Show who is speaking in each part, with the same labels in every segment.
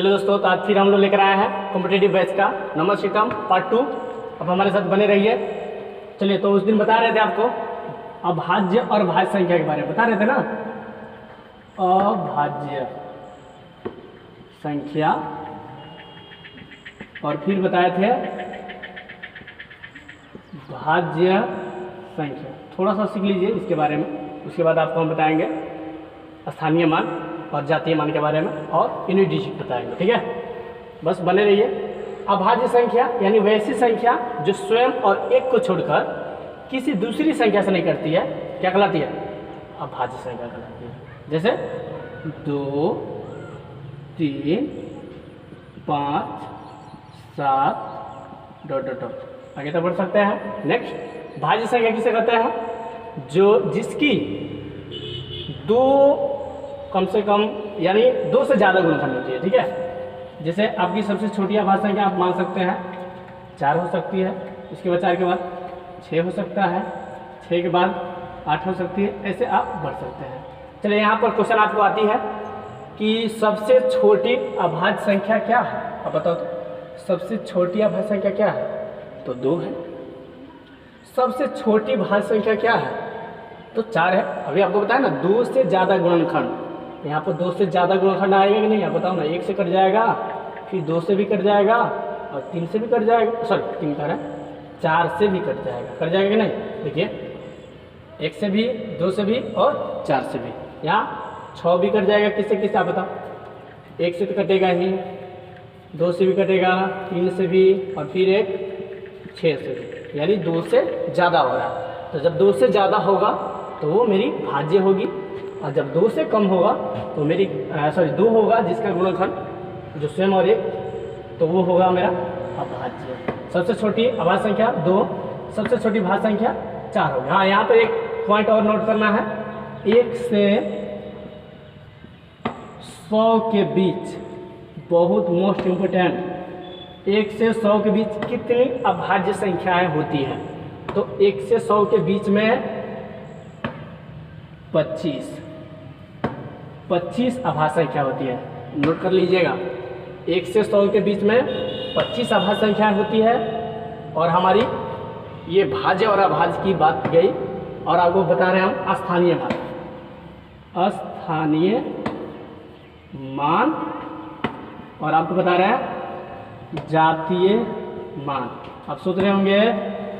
Speaker 1: चलो दोस्तों, तो आज फिर हम लोग लेकर आए हैं कॉम्पिटेटिव बैच का नंबर सिस्टम पार्ट 2। अब हमारे साथ बने रहिए। चलिए, तो उस दिन बता रहे थे आपको अभाज्य और भाज्य संख्या के बारे में बता रहे थे ना। अभाज्य संख्या और फिर बताए थे भाज्य संख्या। थोड़ा सा सीख लीजिए इसके बारे में, उसके बाद आपको हम बताएंगे स्थानीय मान और जातीय मान के बारे में और यूनिट डिजिट बताएंगे। ठीक है, बस बने रहिए। अभाज्य संख्या यानी वैसी संख्या जो स्वयं और एक को छोड़कर किसी दूसरी संख्या से नहीं करती है, क्या कहलाती है? अभाज्य संख्या कहलाती है। जैसे 2, 3, 5, 7 डॉट डॉट डॉट आगे तक बढ़ सकते हैं। नेक्स्ट, भाज्य संख्या किसे कहते हैं? जो जिसकी दो कम से कम यानी 2 से ज़्यादा गुणनखंड होती है। ठीक है, जैसे आपकी सबसे छोटी अभाज्य संख्या आप मान सकते हैं 4 हो सकती है, इसके बाद 4 के बाद 6 हो सकता है, 6 के बाद 8 हो सकती है, ऐसे आप बढ़ सकते हैं। चलिए, यहाँ पर क्वेश्चन आपको आती है कि सबसे छोटी अभाज्य संख्या क्या है? अब बताओ तो सबसे छोटी अभाज्य संख्या क्या है? तो 2 है। सबसे छोटी भाज्य संख्या क्या है? तो 4 है। अभी आपको बताया ना 2 से ज़्यादा गुणनखंड, यहाँ पर 2 से ज़्यादा गुणनखंड आएगा कि नहीं? आप बताओ ना। 1 से कट जाएगा, फिर 2 से भी कट जाएगा और 3 से भी कट जाएगा। सॉरी 3 कह रहा है, 4 से भी कट जाएगा। कट जाएगा कि नहीं? देखिए, 1 से भी, 2 से भी और 4 से भी। यहाँ 6 भी कट जाएगा। किससे किससे आप बताओ? 1 से तो कटेगा ही, 2 से भी कटेगा, 3 से भी और फिर एक 6 से भी, यानी 2 से ज़्यादा हो रहा है। तो जब 2 से ज़्यादा होगा तो वो मेरी भाज्य होगी, और जब 2 से कम होगा तो मेरी 2 होगा जिसका गुणनखंड जो स्वयं और एक, तो वो होगा मेरा अभाज्य। सबसे छोटी अभाज्य संख्या 2, सबसे छोटी भाज्य संख्या 4 होगी। हाँ, यहाँ पर एक पॉइंट और नोट करना है। 1 से 100 के बीच, बहुत मोस्ट इम्पोर्टेंट, 1 से 100 के बीच कितनी अभाज्य संख्याएं होती हैं? तो 1 से 100 के बीच में 25 अभाज्य संख्या होती है। नोट कर लीजिएगा, 1 से 100 के बीच में 25 अभाज्य संख्याएं होती है। और हमारी ये भाज्य और अभाज्य की बात गई, और आपको बता रहे हैं हम स्थानीय मान। स्थानीय मान और आपको बता रहे हैं जातीय मान। आप सोच रहे होंगे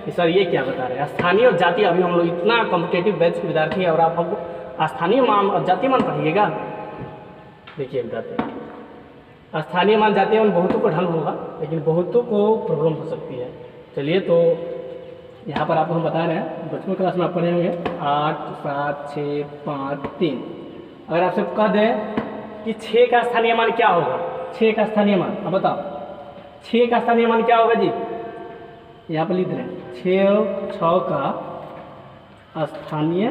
Speaker 1: कि सर ये क्या बता रहे हैं? स्थानीय और जातीय। अभी हम लोग इतना कॉम्पिटेटिव बैच के विद्यार्थी है और आप हमको स्थानीय मान और जातीय मान पढ़िएगा। देखिए विद्यार्थी, स्थानीय मान जातीय मान बहुतों को ढंग होगा, लेकिन बहुतों को प्रॉब्लम हो सकती है। चलिए, तो यहाँ पर आपको हम बता रहे हैं, बचपन क्लास में आप पढ़े होंगे 8, 7, 6, 5, 3। अगर आपसे कह दें कि 6 का स्थानीय मान क्या होगा? 6 का स्थानीय मान, अब बताओ 6 का स्थानीय मान क्या होगा जी? यहाँ पर लिख रहे हैं 6 का स्थानीय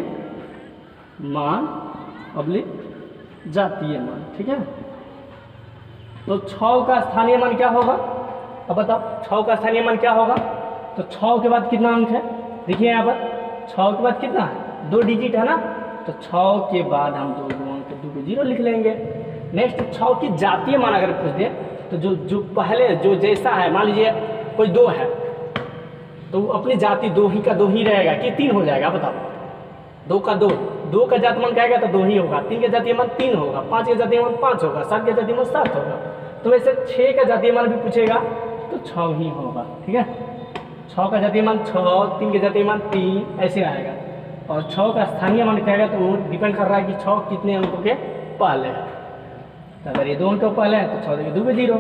Speaker 1: मान अबलिक जातीय मान। ठीक है, तो 6 का स्थानीय मान क्या होगा? अब बताओ 6 का स्थानीय मान क्या होगा? तो 6 के बाद कितना अंक है? देखिए यहाँ पर 6 के बाद कितना है? 2 डिजिट है ना, तो 6 के बाद हम 2 अंक 2 को 0 लिख लेंगे। नेक्स्ट, 6 की जातीय मान अगर पूछ दे तो जो पहले जो जैसा है, मान लीजिए कोई 2 है तो अपनी जाति 2 ही का 2 ही रहेगा कि 3 हो जाएगा? बताओ, 2 का 2 का जाति मान कहेगा तो 2 ही होगा, 3 का जातीय मान 3 होगा, 5 का जातीय मान 5 होगा, 7 का जातीय मान 7 होगा। तो वैसे 6 का जातीय मान भी पूछेगा तो 6 ही होगा। ठीक है, 6 का जातीय मान 6, 3 का जातीय मान 3, ऐसे आएगा। और 6 का स्थानीय मान कहेगा तो वो डिपेंड कर रहा है कि 6 कितने अंकों के पहले है। तो अगर ये 2 अंक पहले है तो 6 देंगे 2 पे 0,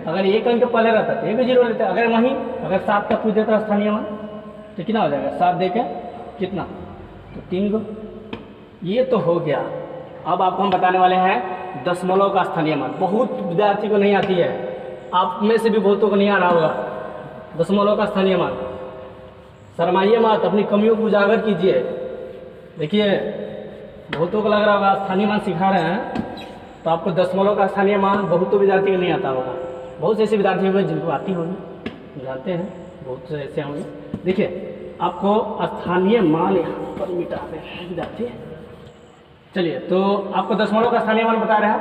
Speaker 1: अगर 1 अंक पहले रहता तो 1 पे 0 लेते। अगर वहीं अगर 7 का पूछ देता स्थानीय मान तो कितना हो जाएगा? 7 देके कितना? तो 3 को। ये तो हो गया। अब आपको हम बताने वाले हैं दशमलव का स्थानीय मान। बहुत विद्यार्थी को नहीं आती है, आप में से भी बहुतों को नहीं आ रहा होगा दशमलव का स्थानीय मान। शर्माइए मत, अपनी कमियों को उजागर कीजिए। देखिए, बहुतों को लग रहा होगा स्थानीय मान सिखा रहे हैं तो आपको दशमलव का स्थानीय मान बहुतों विद्यार्थी को नहीं आता होगा। बहुत से ऐसे विद्यार्थी होंगे जिनको आती होगी, जानते हैं, बहुत से ऐसे होंगे। देखिए, आपको स्थानीय मान यहाँ पर मिटा रहे हैं विद्यार्थी। चलिए, तो आपको दशमलव का स्थानीय मान बता रहे हैं।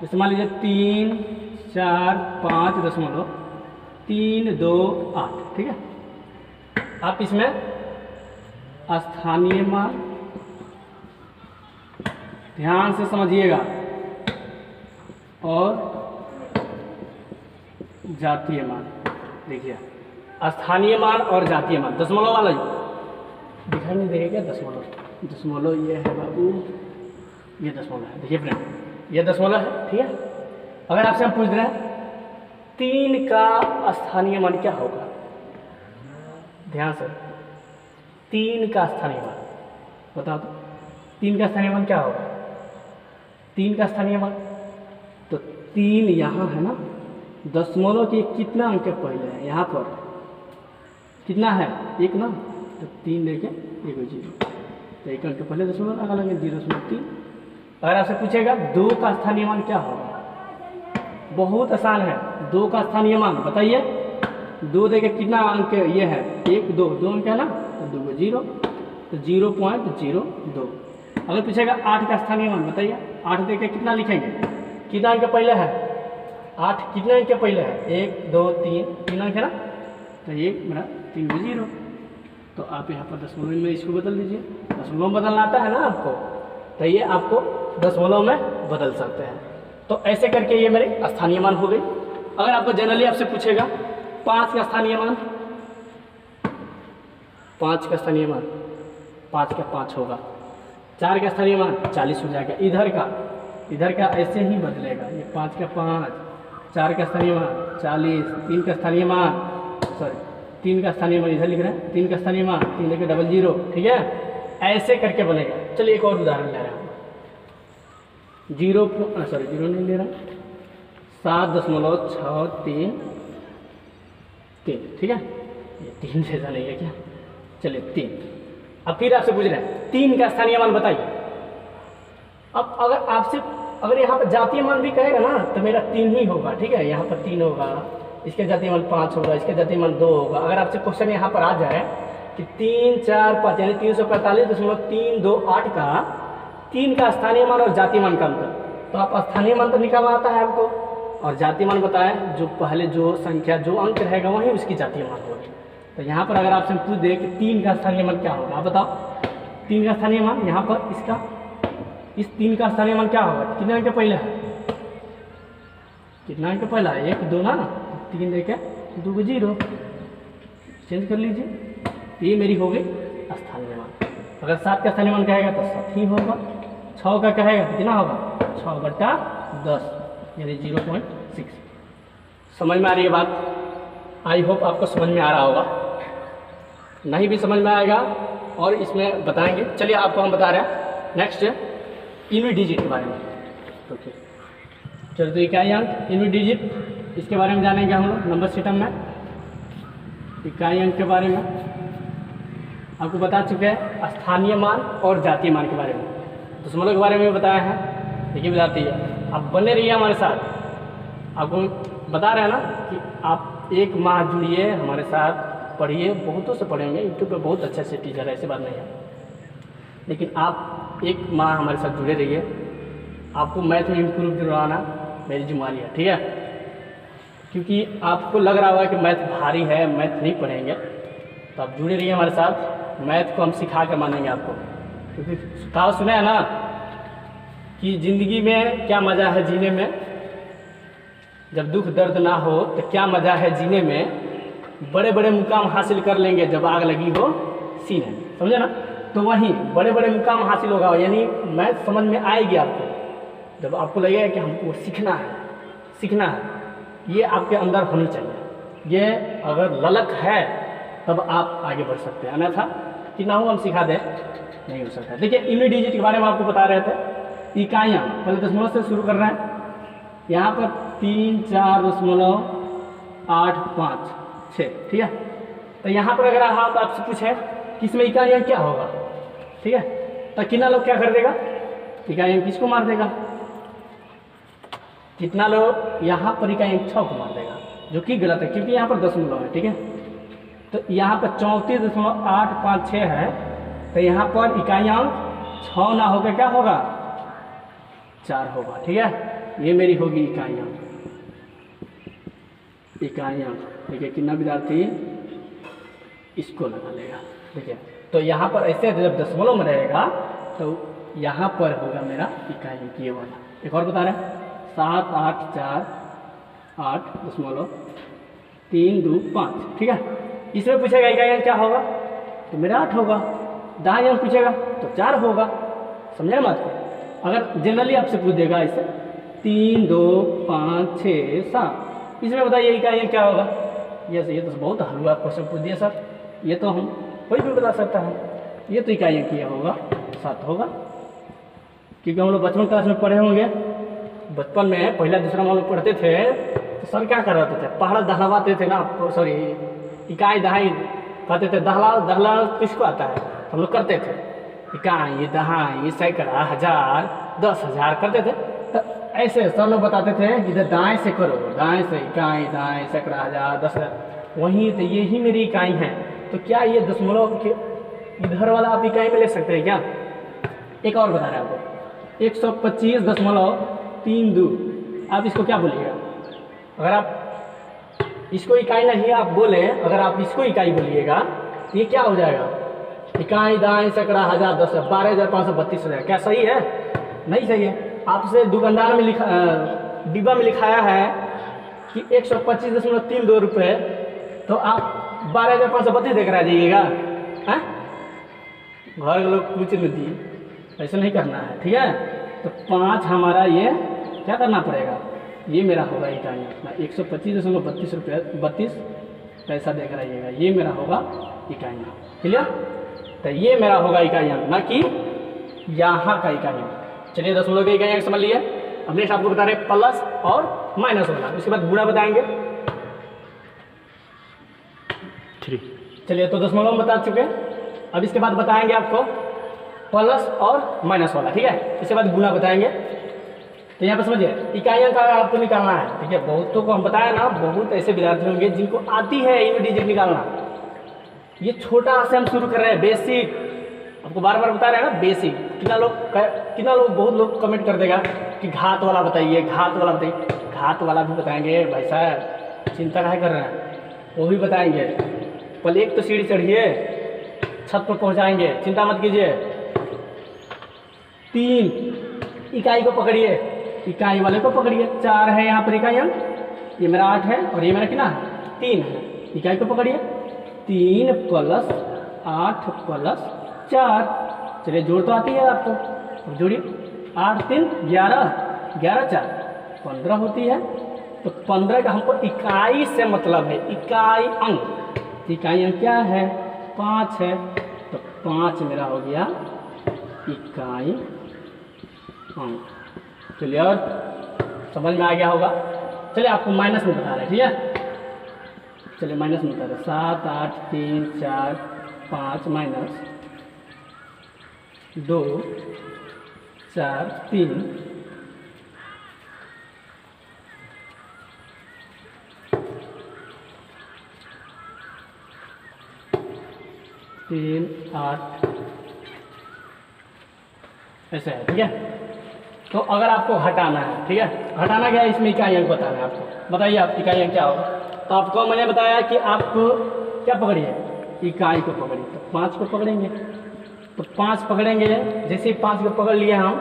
Speaker 1: जैसे मान लीजिए 3, 4, 5.328, ठीक है। आप इसमें स्थानीय मान ध्यान से समझिएगा और जातीय मान। देखिए स्थानीय मान और जातीय मान, दशमलव वाला दिखाई नहीं देगा क्या? दशमलव ये है बाबू, ये दशमलव है। देखिए फ्रेंड, ये दशमलव है, ठीक है। अगर आपसे हम पूछ रहे हैं 3 का स्थानीय मान क्या होगा, ध्यान से, 3 का स्थानीय मान बताओ तो। 3 का स्थानीय मान क्या होगा? 3 का स्थानीय मान तो 3 यहाँ है ना, दशमलव के कितना अंक पहले है? यहाँ पर कितना है? 1 ना, तो 3 लेके 1 0, तो 1 अंक पहले दशमलव लगा लेंगे 0.3। अगर आपसे पूछेगा 2 का स्थानीय मान क्या होगा, बहुत आसान है। 2 का स्थानीय मान बताइए। 2 देके कितना अंक ये है? 1 2 2 अंक है ना, तो 2 को 0, तो 0.02। अगर पूछेगा 8 का स्थानीय मान बताइए। 8 देके कितना लिखेंगे? कितना अंक पहले है? 8 कितने अंक पहले है? 1 2 3 अंक है ना, तो 1 मेरा 3 को 0। तो आप यहाँ पर दशमलव में इसको बदल दीजिए। दशमलव बदलना आता है ना आपको, तो ये आपको दशमलव में बदल सकते हैं। तो ऐसे करके ये मेरे स्थानीय मान हो गई। अगर आपको जनरली आपसे पूछेगा 5 का स्थानीय मान, 5 का स्थानीय मान 5 का 5 होगा। 4 का स्थानीय मान 40 हो जाएगा। इधर का ऐसे ही बदलेगा, ये 5 का 5, 4 का स्थानीय मान 40, 3 का स्थानीय मान 3 का स्थानीय मान इधर लिख रहे हैं, 3 का स्थानीय मान 3 लेके 00, ठीक है। ऐसे करके बनेगा। चलिए एक और उदाहरण ले रहे हैं। 0 नहीं ले रहा, 7.633, ठीक है। ये 3 जैसा नहीं है क्या? चलिए 3। अब फिर आपसे पूछ रहे हैं 3 का स्थानीय मान बताइए। अब अगर यहाँ पर जातीय मान भी कहेगा ना, तो मेरा 3 ही होगा, ठीक है। यहाँ पर 3 होगा, इसके जातीय मान 5 होगा, इसके जातीय मान 2 होगा। अगर आपसे क्वेश्चन यहाँ पर आ जाए कि 3 4 5 यानी 345.328 का 3 का स्थानीय मान और जातीय मान का अंतर, तो आप स्थानीय मान तो निकालना आता है आपको, और जातीय मान बताएं जो पहले जो संख्या जो अंक रहेगा वही उसकी जातीय मान होगी। तो यहाँ पर अगर आपसे पूछ दे कि 3 का स्थानीय मान क्या होगा, आप बताओ। 3 का स्थानीय मान यहाँ पर इस 3 का स्थानीय मान क्या होगा? कितने अंक पहले है? कितना अंक पहला है? 1 2 ना, 3 देके 2 को 0, चेंज कर लीजिए। ये मेरी हो गई स्थानीय मान। अगर 7 का स्थानीय मान कहेगा तो 7 ही होगा। 6 का कहेगा कितना होगा? 6/10 यानी 0.6। समझ में आ रही है बात? आई होप आपको समझ में आ रहा होगा। नहीं भी समझ में आएगा और इसमें बताएंगे। चलिए आपको हम बता रहे हैं नेक्स्ट यूनिट डिजिट के बारे में। ओके चलो, तो इकाई अंक यूनिट डिजिट, इसके बारे में जानेंगे हम लोग नंबर सिस्टम में। इकाई अंक के बारे में आपको बता चुके हैं, स्थानीय मान और जातीय मान के बारे में, दशमलव के बारे में बताया है। देखिए बताती है, आप बने रहिए हमारे साथ। आपको बता रहे हैं ना कि आप 1 माह जुड़िए हमारे साथ, पढ़िए, बहुतों से पढ़ेंगे। यूट्यूब पे बहुत अच्छे से टीचर है, ऐसी बात नहीं है, लेकिन आप 1 माह हमारे साथ जुड़े रहिए। आपको मैथ में इम्प्रूव दिलवाना मेरी जिम्मेदारी है, ठीक है। क्योंकि आपको लग रहा होगा कि मैथ भारी है, मैथ नहीं पढ़ेंगे, तो आप जुड़े रहिए हमारे साथ। मैथ को हम सिखा कर मानेंगे आपको, क्योंकि कहावत सुना है ना कि ज़िंदगी में क्या मज़ा है जीने में, जब दुख दर्द ना हो तो क्या मज़ा है जीने में, बड़े बड़े मुकाम हासिल कर लेंगे जब आग लगी हो सीने में, समझे ना। तो वहीं बड़े बड़े मुकाम हासिल होगा, यानी मैथ समझ में आएगी आपको जब आपको लगेगा कि हमको सीखना है। ये आपके अंदर होनी चाहिए। ये अगर ललक है तब आप आगे बढ़ सकते हैं, अन्यथा कितना हो हम सिखा दें नहीं हो सकता। देखिए यूनिट डिजिट के बारे में आपको बता रहे थे। इकाइयाँ पहले दशमलव से शुरू कर रहे हैं। यहाँ पर 3 4.856, ठीक है। तो यहाँ पर अगर आप आपसे पूछे कि इसमें इकाइयाँ क्या होगा, ठीक है, तो कितना लोग क्या कर देगा? इकाइयाँ किसको मार देगा? कितना लोग यहाँ पर इकाइयाँ 6 को मार देगा, जो कि गलत है, क्योंकि यहाँ पर दशमलव है, ठीक है। तो यहाँ पर 34.856 है, तो यहाँ पर इकाइयाँ 6 ना होकर क्या होगा? 4 होगा, ठीक है। ये मेरी होगी इकाइयाँ। देखिए कितना विद्यार्थी इसको लगा लेगा। देखिए तो यहाँ पर ऐसे जब दशमलव में रहेगा तो यहाँ पर होगा मेरा इकाई अंक ये वाला। एक और बता रहे हैं 784.8.325, ठीक है। इसमें पूछेगा इकाई अंक क्या होगा तो मेरा 8 होगा। दाएं अंक पूछेगा तो 4 होगा। समझे बात को? अगर जनरली आपसे पूछ देगा इससे 3, 2, 5, 6, 7, इसमें बताइए इकाई अंक क्या होगा। ये तो बहुत हलवा क्वेश्चन पूछ दिया सर, ये तो हम कोई भी बता सकता है। ये तो इकाई अंक क्या होगा 7 होगा, क्योंकि हम लोग बचपन क्लास में पढ़े होंगे। बचपन में पहला दूसरा हम लोग पढ़ते थे तो सर क्या करते थे, पहाड़ दहलावाते थे ना, सॉरी इकाई दहाई कहते थे। दहला किसको आता है, हम लोग करते थे। इकाई दहाई सैकड़ा हजार 10,000 करते थे। तो ऐसे सर लोग बताते थे इधर दाएं से करो, दाएं से इकाई दाएं सैकड़ा हजार 10,000, वहीं तो यही मेरी इकाई है। तो क्या ये दशमलव के इधर वाला आप इकाई में ले सकते हैं क्या? एक और बता रहे हैं आपको 125.32, आप इसको क्या बोलिएगा? अगर आप इसको इकाई नहीं आप बोले, अगर आप इसको इकाई बोलिएगा तो ये क्या हो जाएगा? इकाई दाएं सैकड़ा हजार 10, 12,532 हो जाएगा। क्या सही है? नहीं सही है। आपसे दुकानदार में लिखा डिब्बा में लिखाया है कि 125.32 रुपये, तो आप 12,532 देकर आ जाइएगा। हैं? घर के लोग पूछ नहीं दिए, ऐसा नहीं करना है, ठीक है। तो 5 हमारा ये क्या करना पड़ेगा, ये मेरा होगा इकाई अपना 125.32 रुपये 32 पैसा देकर आइएगा, ये मेरा होगा इकाई। क्लियर? तो ये मेरा होगा इकाई अंक, ना कि यहाँ का इकाई अंक। चलिए दशमलव के इकाई अंक समझ लिए। अब नेक्स्ट आपको बता रहे प्लस और माइनस वाला, उसके बाद गुणा बताएंगे 3। चलिए तो दशमलव बता चुके, अब इसके बाद बताएंगे आपको प्लस और माइनस वाला, ठीक है। इसके बाद गुणा बताएंगे। तो यहाँ पर समझिए इकाई अंक आपको निकालना है, ठीक है। बहुतों को हम बताया ना, बहुत ऐसे विद्यार्थी होंगे जिनको आती है यूनिट डिजिट निकालना। ये छोटा से हम शुरू कर रहे हैं, बेसिक। आपको बार बार बता रहे हैं ना बेसिक। कितना लोग बहुत लोग कमेंट कर देगा कि घात वाला बताइए, घात वाला बताइए। घात वाला भी बताएंगे भाई साहब, चिंता काहे कर रहे हैं, वो भी बताएंगे। पहले एक तो सीढ़ी चढ़िए, छत पर पहुंचाएंगे, चिंता मत कीजिए। 3 इकाई को पकड़िए, इकाई वाले को पकड़िए। 4 है यहाँ पर इकाई अंक, ये मेरा 8 है और ये मेरा कितना है 3 है। इकाई को पकड़िए 3 + 8 + 4। चलिए जोड़ तो आती है आपको, अब जोड़िए 8 3 11, 11 4 15 होती है। तो 15 का हमको इकाई से मतलब है, इकाई अंक। इकाई अंक क्या है 5 है, तो 5 मेरा हो गया इकाई अंक। चलिए और समझ में आ गया होगा। चलिए आपको माइनस में बता रहे हैं, ठीक है। चलिए माइनस में बता रहे 7 8 3 4 5 माइनस 2 4 3 3 8 ऐसे है, ठीक है। तो अगर आपको हटाना है, ठीक है, हटाना क्या है, इसमें इकाई अंक बताना है आपको। बताइए आप इकाई अंक क्या होगा। तो आपको मैंने बताया कि आपको क्या पकड़िए, इकाई को पकड़िए। तो 5 को पकड़ेंगे, तो 5 पकड़ेंगे। जैसे ही 5 को पकड़ लिए हम,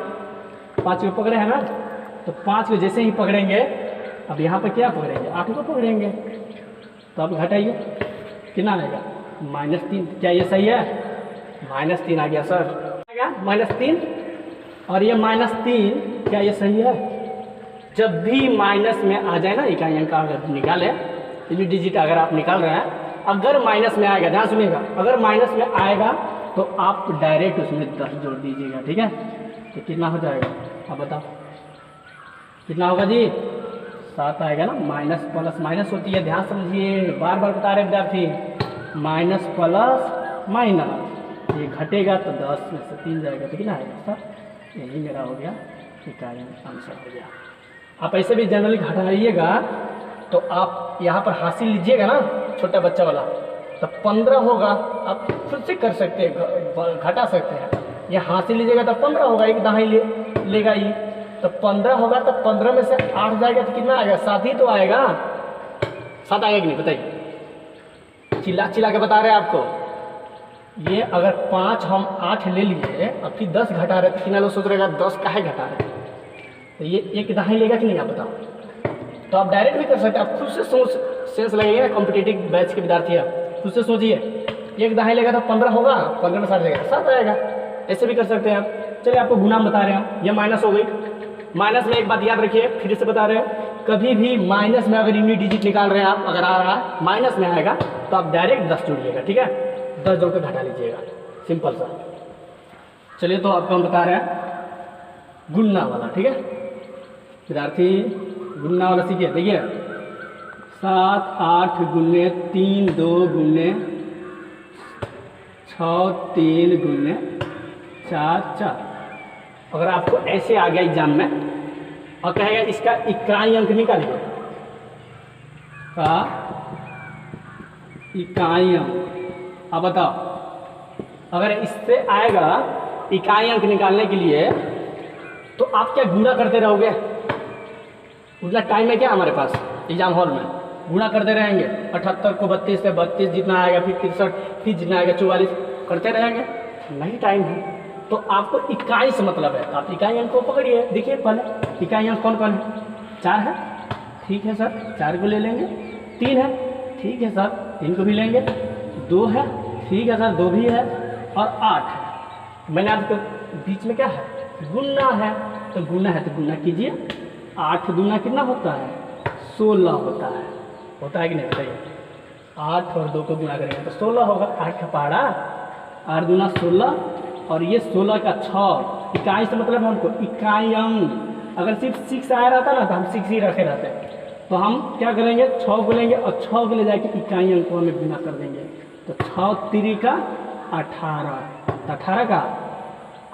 Speaker 1: 5 को पकड़े हैं ना, तो 5 को जैसे ही पकड़ेंगे, अब यहाँ पर क्या पकड़ेंगे 8 को पकड़ेंगे। तो आप घटाइए, कितना आएगा -3। क्या ये सही है? -3 आ गया सर, -3। और ये -3, क्या ये सही है? जब भी माइनस में आ जाए ना इकाई अंक, अगर निकाले यूनिट डिजिट अगर आप निकाल रहे हैं, अगर माइनस में आएगा, ध्यान सुनिएगा, अगर माइनस में आएगा तो आप डायरेक्ट उसमें 10 जोड़ दीजिएगा, ठीक है। तो कितना हो जाएगा आप बताओ, कितना होगा जी? 7 आएगा ना। माइनस प्लस माइनस होती है, ध्यान समझिए, बार बार बता रहे विद्यार्थी। माइनस प्लस माइनस, ये घटेगा तो 10 में से 3 जाएगा, तो कितना आएगा सर? यही मेरा हो गया इकाई आंसर हो गया। आप ऐसे भी जनरली घटाइएगा तो आप यहाँ पर हासिल लीजिएगा ना, छोटा बच्चा वाला, तो 15 होगा। आप खुद से कर सकते हैं, घटा सकते हैं। ये हासिल लीजिएगा तो 15 होगा, एक दहाई लेगा ये। तो 15 होगा, तो 15 में से 8 जाएगा तो कितना आएगा? 7 ही तो आएगा। 7 आएगा कि नहीं बताइए? चिल्ला चिल्ला के बता रहे हैं आपको। ये अगर 5 हम 8 ले लिए अब फिर 10 घटा रहे तो कितना लोग सोच रहेगा 10 काहे घटा रहे? तो ये एक दहाई लेगा कि नहीं आप बताओ? तो आप डायरेक्ट भी कर सकते हैं, आप खुद से सोच सेंस लगेगा ना। कॉम्पिटिटिव बैच के विद्यार्थी आप खुद से सोचिए, एक दहाई लेगा तो 15 होगा, 15 में 7 जाएगा 7 आएगा। ऐसे भी कर सकते हैं आप। चलिए आपको गुना बता रहे हैं, ये माइनस हो गई। माइनस में एक बात याद रखिए, फिर से बता रहे हैं, कभी भी माइनस में अगर यूनिट डिजिट निकाल रहे हैं आप, अगर आ रहा है माइनस में आएगा तो आप डायरेक्ट 10 जोड़िएगा, ठीक है? 10 जोड़ के घटा लीजिएगा, सिंपल सा। चलिए तो आपको हम बता रहे हैं गुणना वाला, ठीक है विद्यार्थी? गुणना वाला सीखिए। देखिए 7 8 गुने 3 2 गुने 6 3 गुने 4 4। अगर आपको ऐसे आ गया एग्जाम में और कहेगा इसका इकाई अंक निकालिए, का इकाई अंक, अब बताओ अगर इससे आएगा इकाई अंक निकालने के लिए तो आप क्या गुणा करते रहोगे? उतना टाइम है क्या हमारे पास एग्जाम हॉल में? गुणा करते रहेंगे। 78 को 32 से 32 जितना आएगा, फिर 63, फिर जितना आएगा 44 करते रहेंगे, नहीं टाइम है। तो आपको इकाई से मतलब है, आप इकाई अंक को पकड़िए। देखिए पहले इकाई अंक कौन कौन है? 4 है, ठीक है सर 4 को ले लेंगे। 3 है, ठीक है सर 3 को भी लेंगे। 2 है, ठीक है सर 2 भी है। और 8 है। मैंने आपको बीच में क्या है? गुणना है, तो गुणा है तो गुणा कीजिए। 8 दूना कितना होता है? 16 होता है। होता है कि नहीं बताइए? 8 और 2 को गुणा करेंगे तो 16 होगा। 8 का पहाड़ा, 8 दूना 16, और ये 16 का 6। इकाई से मतलब है हमको इकाई अंक। अगर सिर्फ 6 आया रहता ना तो हम 6 ही रखे रहते। तो हम क्या करेंगे? 6 को लेंगे और 6 को ले जाके इकाई अंक को हमें गुणा कर देंगे। तो 6 3 का 18, तो 18 का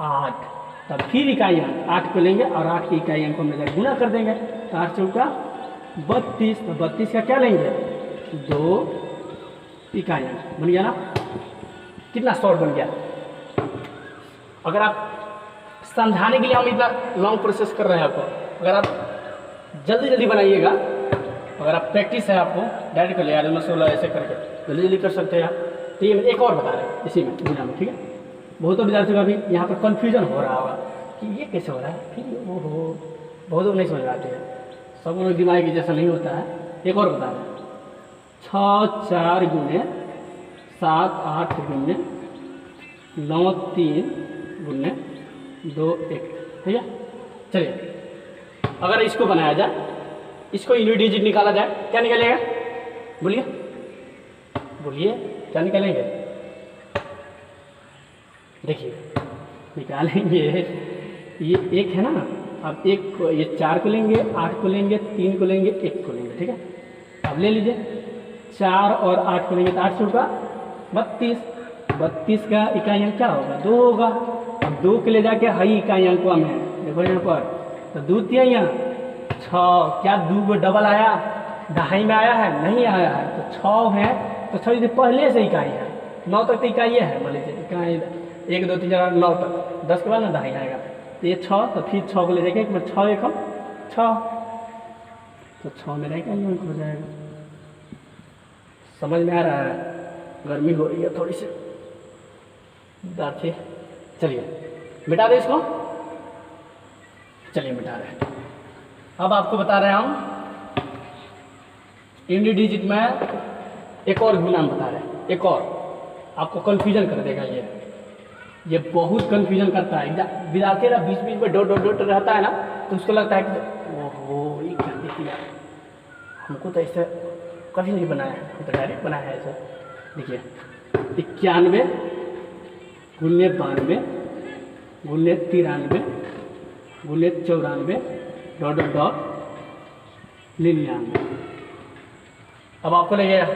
Speaker 1: 8, तब फिर इकाई अंक 8 को लेंगे और 8 की इकाई अंक को हम ले गुणा कर देंगे। तो 8 चौका 32, तो 32 का क्या लेंगे? 2 इकाई अंक। बन गया ना? कितना शॉर्ट बन गया? अगर आप समझाने के लिए हम इतना लॉन्ग प्रोसेस कर रहे हैं आपको, अगर आप जल्दी जल्दी बनाइएगा, अगर आप प्रैक्टिस है आपको डायरेक्ट कर लिया 16 ऐसे करके जल्दी जल्दी कर सकते हैं आप। तो ये एक और बता रहे हैं इसी में गुणा में, ठीक है? बहुत विद्यार्थियों का भी यहाँ पर कन्फ्यूजन हो रहा होगा कि ये कैसे हो रहा है, फिर वो हो बहुत लोग नहीं समझ पाते हैं। सब लोग दिमाग जैसा नहीं होता है। एक और बता रहे हैं 6 4 गुने 7 8 गुने 9 3 गुने 2 1, ठीक है? चलिए अगर इसको बनाया जाए, इसको यूनिट डिजिट निकाला जाए, क्या निकलेगा? बोलिए बोलिए क्या निकालेंगे? देखिए निकालेंगे, ये 1 है ना, अब 1 को, ये 4 को लेंगे, 8 को लेंगे, 3 को लेंगे, 1 को लेंगे, ठीक है? अब ले लीजिए 4 और 8 को लेंगे तो 8 चौका 32, 32 का इकाई अंक क्या होगा? 2 होगा। अब 2 के ले जाके हाई इकाई अंक को में देखो यहाँ पर, तो 2 3 6, क्या 2 को डबल आया? दहाई में आया है? नहीं आया है। तो 6 है, तो 6 पहले से इकाई है। 9 तक तो इकाई है, मान लीजिए इकाई 1 2 3 4 9 तक, 10 के बाद ना दहाई आएगा। तो ये 6, तो फिर 6 को ले जाएगा, एक बार 6 1 6, तो 6 में रहेगा ये अंक हो जाएगा। समझ में आ रहा है? गर्मी हो रही है थोड़ी सी विद्यार्थी। चलिए मिटा दे इसको। चलिए मिटा रहे हैं। अब आपको बता रहे हैं हम यूनिट डिजिट में एक और गुणा बता रहे हैं। एक और आपको कन्फ्यूजन कर देगा ये बहुत कन्फ्यूजन करता है विद्यार्थी ना। बीच बीच में डॉट डॉट डॉट रहता है ना, तो उसको लगता है कि ओहो ये क्या दे दिया, हमको तो ऐसे कभी नहीं बनाया है, हम तो डायरेक्ट बनाया है ऐसे। देखिए 91 गुने 92 गुने 93 गुने 94 डॉट डॉट डॉट 99। अब आपको लगेगा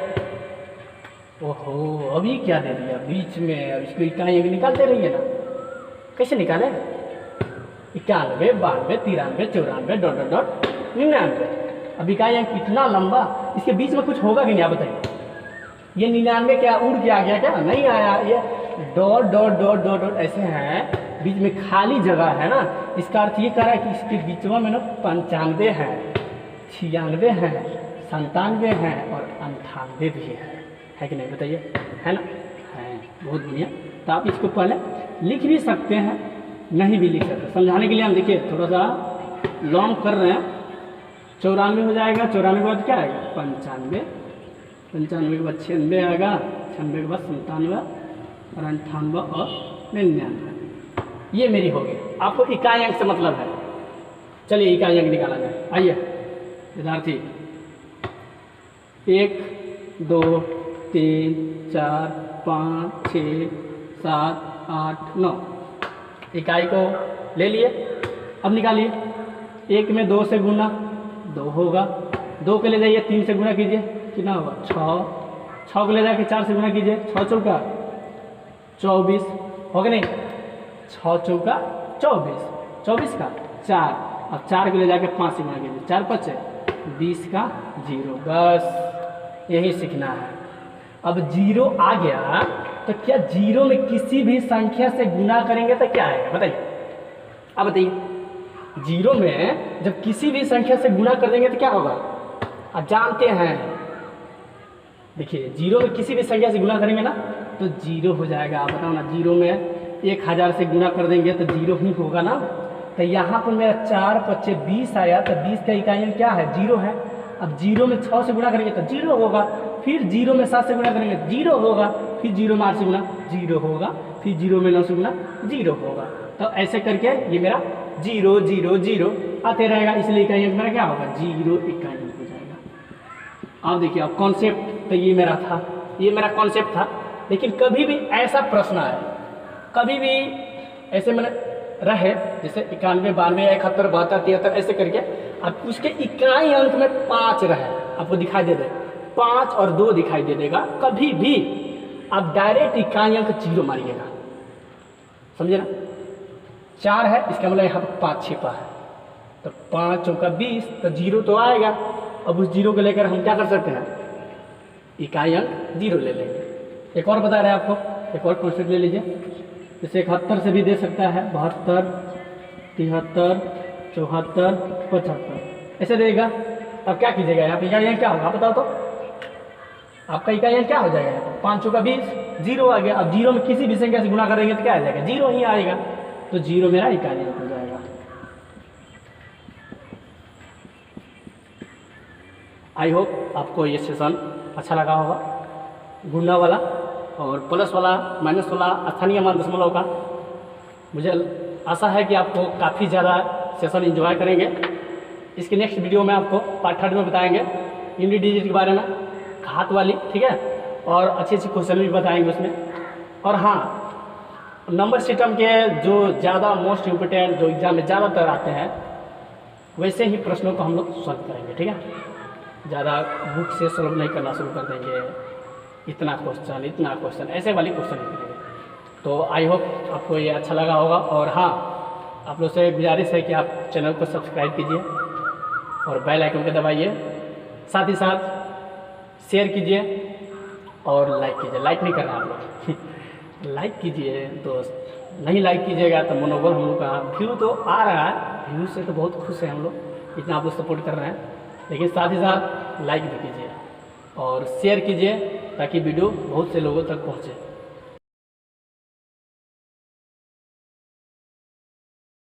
Speaker 1: ओहो अभी क्या दे दिया बीच में, अब इसको इकाई निकालते रहिए ना। कैसे निकाले? 91 92 93 94 डॉट डॉट डॉट 99। अब इकाई अंक इतना लंबा, इसके बीच में कुछ होगा कि नहीं आप बताइए? ये 99 क्या उड़ के आ गया क्या? नहीं आया। ये dot dot dot dot dot ऐसे हैं बीच में खाली जगह है ना, इसका अर्थ ये कह रहा है कि इसके बीचवा में ना 95 है, 96 है, 97 है और 98 भी है कि नहीं बताइए, है ना? है, बहुत बढ़िया। तो आप इसको पहले लिख भी सकते हैं, नहीं भी लिख सकते। समझाने के लिए हम देखिए थोड़ा सा लॉन्ग कर रहे हैं। 94 हो जाएगा, 94 के बाद क्या आएगा 95, 95 के बाद 96 आएगा, 96 के बाद 97 और 98 और 99। ये मेरी हो गई। आपको इकाई अंक से मतलब है। चलिए इकाई अंक निकाला जाए। आइए विद्यार्थी, 1 2 3 4 5 6 7 8 9 इकाई को ले लिए। अब निकालिए। 1 में 2 से गुना 2 होगा, 2 के ले जाइए 3 से गुना कीजिए, कितना होगा 6, 6 को ले जाके 4 से गुना कीजिए, 6 चौका 24 होगा नहीं, 6 चौका 24, 24 का 4, अब 4 को ले जाके 5 से गुना कीजिए, 4 5 20 का 0। बस यही सीखना है। अब 0 आ गया तो क्या 0 में किसी भी संख्या से गुना करेंगे तो क्या आएगा बताइए? अब बताइए, 0 में जब किसी भी संख्या से गुना कर देंगे तो क्या होगा? आप जानते हैं, देखिए 0 में किसी भी संख्या से गुना करेंगे ना तो 0 हो जाएगा। आप बताओ ना, 0 में 1000 से गुना कर देंगे तो 0 ही होगा ना। तो यहाँ पर मेरा 4 5 20 आया, तो 20 का इकाई अंक क्या है? 0 है। अब 0 में 6 से गुना करेंगे तो 0 होगा, फिर 0 में 7 से गुना करेंगे 0 होगा, फिर 0 में 8 से गुना 0 होगा, फिर 0 में 9 से गुना 0 होगा। तो ऐसे करके ये मेरा 0 0 0 आते रहेगा, इसलिए इकाई अंक मेरा क्या होगा? 0 इकाई अंक हो जाएगा। अब देखिए, अब कॉन्सेप्ट तो ये मेरा था, ये मेरा कॉन्सेप्ट था। लेकिन कभी भी ऐसा प्रश्न आए, कभी भी ऐसे मैंने रहे जैसे 91 92 71 72 73 ऐसे करके, अब उसके इकाई अंक में 5 रहे, आपको दिखाई दे दे 5 और 2 दिखाई दे देगा, कभी भी आप डायरेक्ट इकाई अंक 0 मारिएगा, समझे ना? 4 है, इसका मतलब यहाँ पर 5 छिपा है, तो 5 चौका 20, तो 0 तो आएगा। अब उस 0 को लेकर हम क्या कर सकते हैं? इकाई अंक 0 ले लेंगे। एक और बता रहे हैं आपको, एक और कॉन्सेप्ट ले लीजिए। जैसे 71 से भी दे सकता है, 72 73 74 75 ऐसे देगा। अब क्या कीजिएगा? यहाँ पे इकाई अंक क्या होगा बताओ तो? आपका इकाई अंक क्या हो जाएगा? 5 चौका 20, 0 आ गया। अब 0 में किसी भी संख्या से गुना करेंगे तो क्या आ जाएगा? 0 ही आएगा। तो 0 मेरा इकाई अंक हो जाएगा। आई होप आपको ये सेशन अच्छा लगा होगा, गुणा वाला और प्लस वाला माइनस वाला स्थानीय मान दशमलव का। मुझे आशा है कि आपको काफ़ी ज़्यादा सेशन एंजॉय करेंगे। इसके नेक्स्ट वीडियो में आपको पार्ट 3 में बताएंगे यूनिट डिजिट के बारे में, घात वाली, ठीक है, और अच्छी अच्छी क्वेश्चन भी बताएंगे उसमें। और हाँ, नंबर सिस्टम के जो ज़्यादा मोस्ट इम्पोर्टेंट जो एग्जाम में ज़्यादातर आते हैं वैसे ही प्रश्नों को हम लोग सॉल्व करेंगे, ठीक है। ज़्यादा बुक से सॉल्व नहीं करना शुरू कर देंगे, इतना क्वेश्चन ऐसे वाली क्वेश्चन नहीं करेंगे। तो आई होप आपको ये अच्छा लगा होगा। और हाँ, आप लोग से गुजारिश है कि आप चैनल को सब्सक्राइब कीजिए और बेल आइकन को दबाइए, साथ ही साथ शेयर कीजिए और लाइक कीजिए। लाइक नहीं करना आप लोग लाइक कीजिए दोस्त, नहीं लाइक कीजिएगा तो मनोबल हम लोग का, व्यू तो आ रहा है, व्यू से तो बहुत खुश हैं हम लोग, इतना आप लोग सपोर्ट कर रहे हैं, लेकिन साथ ही साथ लाइक भी कीजिए और शेयर कीजिए ताकि वीडियो बहुत से लोगों तक पहुँचे।